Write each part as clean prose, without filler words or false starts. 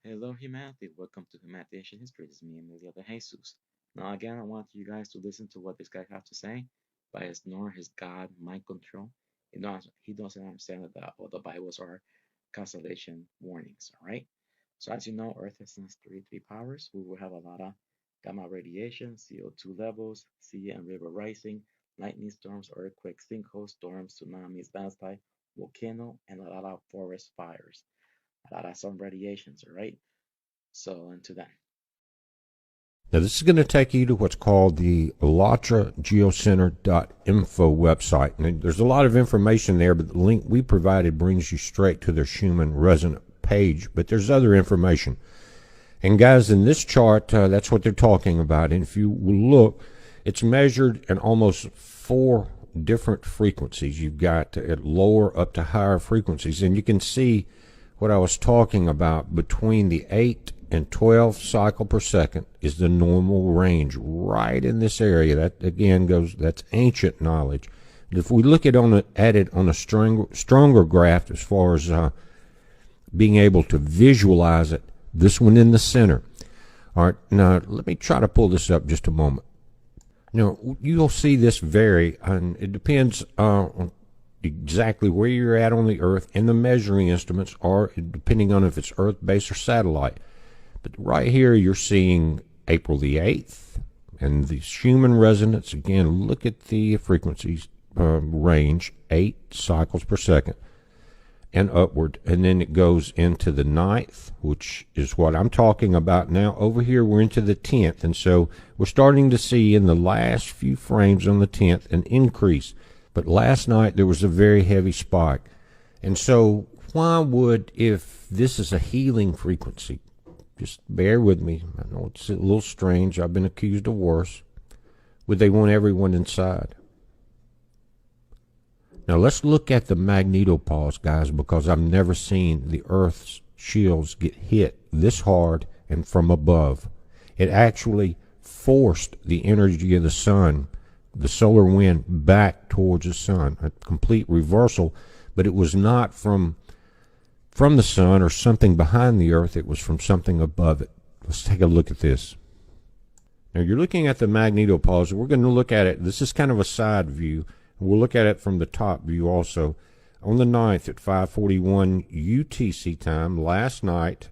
Hello, humanity. Welcome to Humanity Ancient History. This is me, Emilio de Jesus. Now, again, I want you guys to listen to what this guy has to say by ignoring his God mind control. He doesn't understand that all the Bibles are cancellation warnings. All right. So, as you know, Earth has three powers. We will have a lot of gamma radiation, CO2 levels, sea and river rising, lightning storms, earthquakes, sinkholes, storms, tsunamis, landslide, volcano, and a lot of forest fires. A lot of sun radiations. All right. So into that. Now, this is going to take you to what's called the elattrageocenter.info website. And there's a lot of information there, but the link we provided brings you straight to their Schumann resonant page. But there's other information. And guys, in this chart, that's what they're talking about. And if you look, it's measured in almost 4 different frequencies. You've got at lower up to higher frequencies. And you can see what I was talking about between the 8 and 12 cycle per second is the normal range right in this area. That again that's ancient knowledge. If we look at it on a stronger graph as far as being able to visualize it, this one in the center. All right, now let me try to pull this up just a moment. Now you'll see this vary, and it depends on exactly where you're at on the Earth, and the measuring instruments are depending on if it's Earth base or satellite. But right here you're seeing April the 8th and the Schumann resonance. Again, look at the frequencies range, 8 cycles per second and upward, and then it goes into the 9th, which is what I'm talking about now. Over here we're into the 10th, and so we're starting to see in the last few frames on the 10th an increase. But last night there was a very heavy spike. And so why would, if this is a healing frequency, just bear with me, I know it's a little strange, I've been accused of worse, would they want everyone inside? Now let's look at the magnetopause, guys, because I've never seen the Earth's shields get hit this hard and from above. It actually forced the energy of the sun, the solar wind, back towards the sun. A complete reversal, but it was not from the sun or something behind the Earth. It was from something above it. Let's take a look at this. Now you're looking at the magnetopause. We're going to look at it. This is kind of a side view. We'll look at it from the top view also. On the 9th at 5:41 UTC time last night,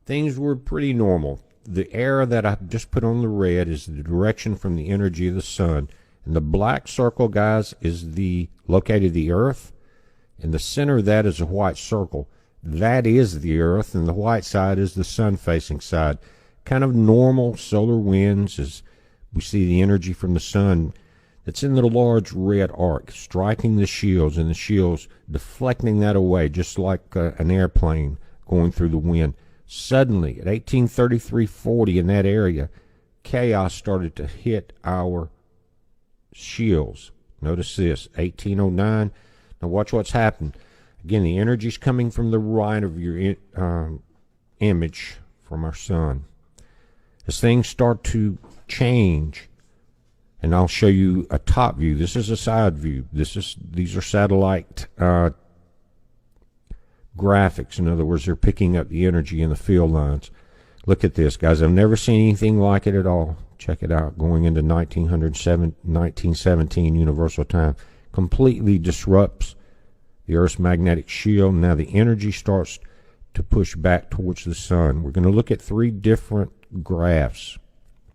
things were pretty normal. The arrow that I just put on the red is the direction from the energy of the sun. And the black circle, guys, is located the Earth. And the center of that is a white circle. That is the Earth, and the white side is the sun-facing side. Kind of normal solar winds as we see the energy from the sun that's in the large red arc, striking the shields, and the shields deflecting that away, just like an airplane going through the wind. Suddenly, at 1833-40 in that area, chaos started to hit our shields. Notice this, 1809. Now watch what's happened. Again, the energy's coming from the right of your image from our sun. As things start to change, and I'll show you a top view. This is a side view. These are satellite graphics. In other words, they're picking up the energy in the field lines. Look at this, guys. I've never seen anything like it at all. Check it out. Going into 1917 universal time. Completely disrupts the Earth's magnetic shield. Now the energy starts to push back towards the sun. We're going to look at 3 different graphs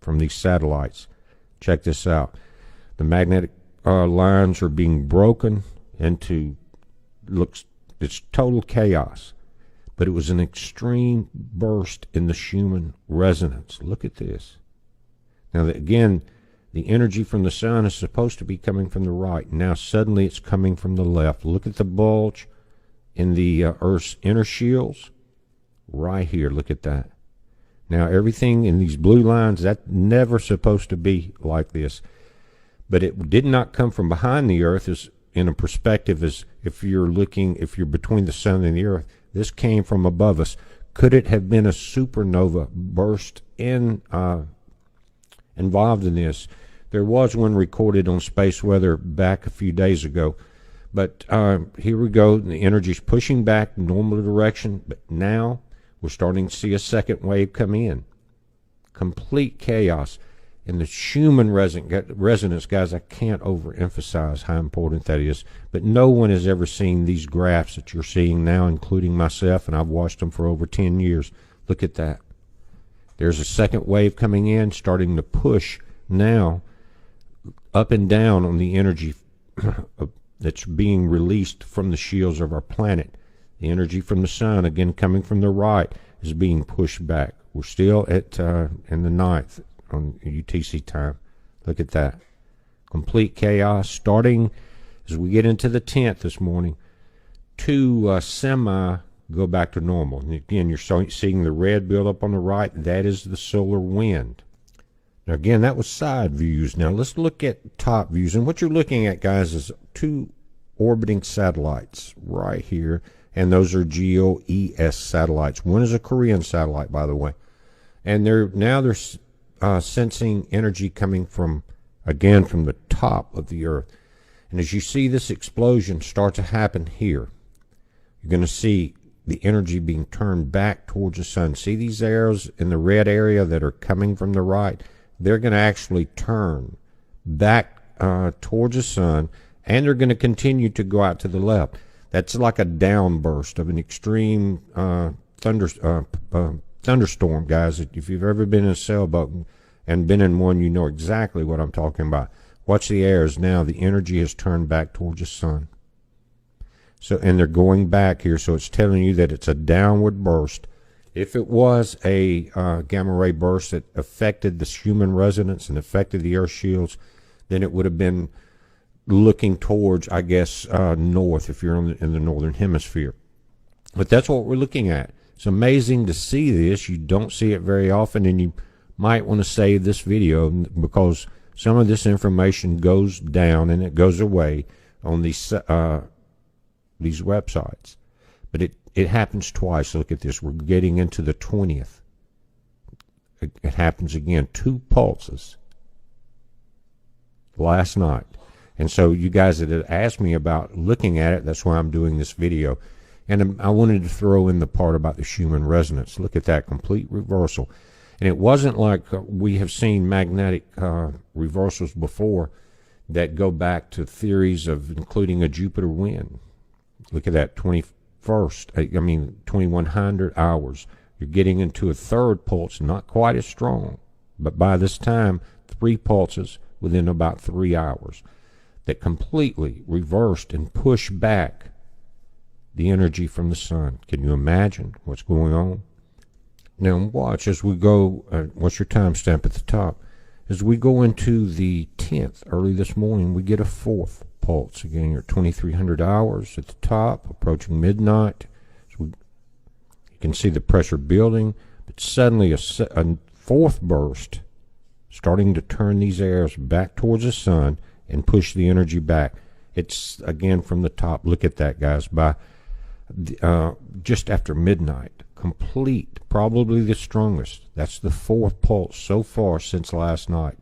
from these satellites. Check this out. The magnetic lines are being broken into, it's total chaos. But it was an extreme burst in the Schumann resonance. Look at this. Now, again, the energy from the sun is supposed to be coming from the right. Now, suddenly it's coming from the left. Look at the bulge in the Earth's inner shields. Right here, look at that. Now, everything in these blue lines, that's never supposed to be like this. But it did not come from behind the Earth as in a perspective as if you're between the sun and the Earth. This came from above us. Could it have been a supernova burst involved in this? There was one recorded on space weather back a few days ago. But here we go. The energy's pushing back normal direction. But now We're starting to see a second wave come in. Complete chaos. And the Schumann resonance, guys, I can't overemphasize how important that is. But no one has ever seen these graphs that you're seeing now, including myself, and I've watched them for over 10 years. Look at that. There's a second wave coming in, starting to push now up and down on the energy that's being released from the shields of our planet. The energy from the sun, again coming from the right, is being pushed back. We're still at in the 9th on UTC time. Look at that. Complete chaos starting as we get into the 10th this morning to semi go back to normal. And again, you're seeing the red build up on the right. That is the solar wind. Now, again, that was side views. Now, let's look at top views. And what you're looking at, guys, is 2 orbiting satellites right here. And those are GEOES satellites. One is a Korean satellite, by the way. And they're sensing energy coming from, again, from the top of the Earth. And as you see this explosion start to happen here, you're going to see the energy being turned back towards the sun. See these arrows in the red area that are coming from the right? They're going to actually turn back towards the sun, and they're going to continue to go out to the left. That's like a downburst of an extreme thunderstorm, guys. If you've ever been in a sailboat and been in one, you know exactly what I'm talking about. Watch the arrows now. The energy has turned back towards the sun. So, and they're going back here, so it's telling you that it's a downward burst. If it was a gamma ray burst that affected the Schumann resonance and affected the Earth shields, then it would have been looking towards, I guess, north if you're in the northern hemisphere. But that's what we're looking at. It's amazing to see this. You don't see it very often, and you might want to save this video because some of this information goes down and it goes away on these websites. But it happens twice. Look at this. We're getting into the 20th. It happens again. 2 pulses last night. And so you guys that had asked me about looking at it, that's why I'm doing this video. And I wanted to throw in the part about the Schumann resonance. Look at that complete reversal. And it wasn't like we have seen magnetic reversals before that go back to theories of including a Jupiter wind. Look at that, 2100 hours. You're getting into a third pulse, not quite as strong, but by this time, 3 pulses within about 3 hours that completely reversed and pushed back the energy from the sun. Can you imagine what's going on? Now watch as we go, what's your timestamp at the top? As we go into the 10th, early this morning, we get a 4th pulse. Again, you're 2300 hours at the top, approaching midnight. So you can see the pressure building, but suddenly a 4th burst starting to turn these arrows back towards the sun and push the energy back. It's, again, from the top. Look at that, guys. By just after midnight, complete, probably the strongest. That's the 4th pulse so far since last night.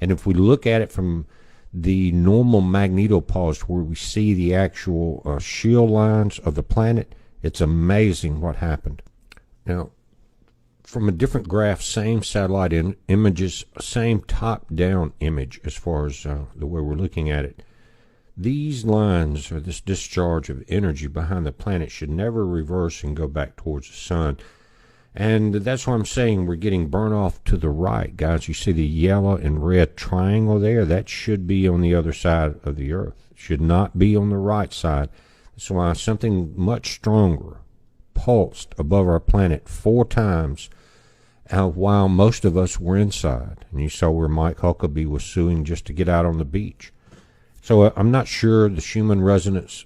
And if we look at it from the normal magnetopause where we see the actual shield lines of the planet, it's amazing what happened. Now, from a different graph, same satellite images, same top-down image as far as the way we're looking at it. These lines, or this discharge of energy behind the planet, should never reverse and go back towards the sun. And that's why I'm saying we're getting burnt off to the right, guys. You see the yellow and red triangle there? That should be on the other side of the Earth. It should not be on the right side. That's why something much stronger pulsed above our planet 4 times while most of us were inside. And you saw where Mike Huckabee was suing just to get out on the beach. So I'm not sure the Schumann resonance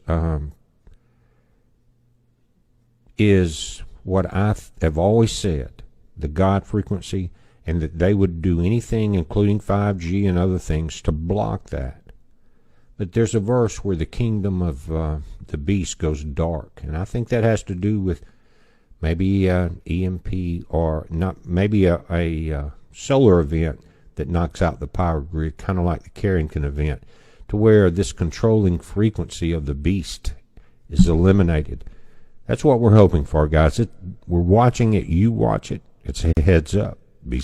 is what I have always said, the God frequency, and that they would do anything, including 5G and other things, to block that. But there's a verse where the kingdom of the beast goes dark, and I think that has to do with maybe EMP or not, maybe a solar event that knocks out the power grid, kind of like the Carrington event, to where this controlling frequency of the beast is eliminated. That's what we're hoping for, guys. we're watching it. You watch it. It's a heads up. Be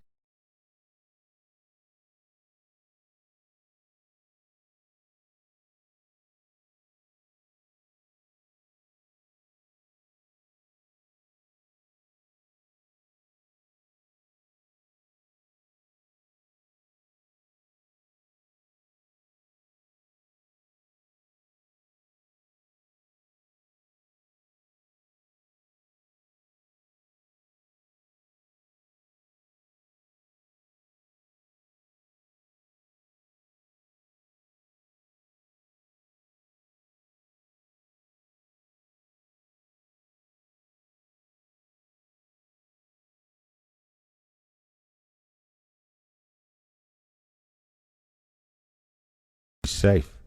safe.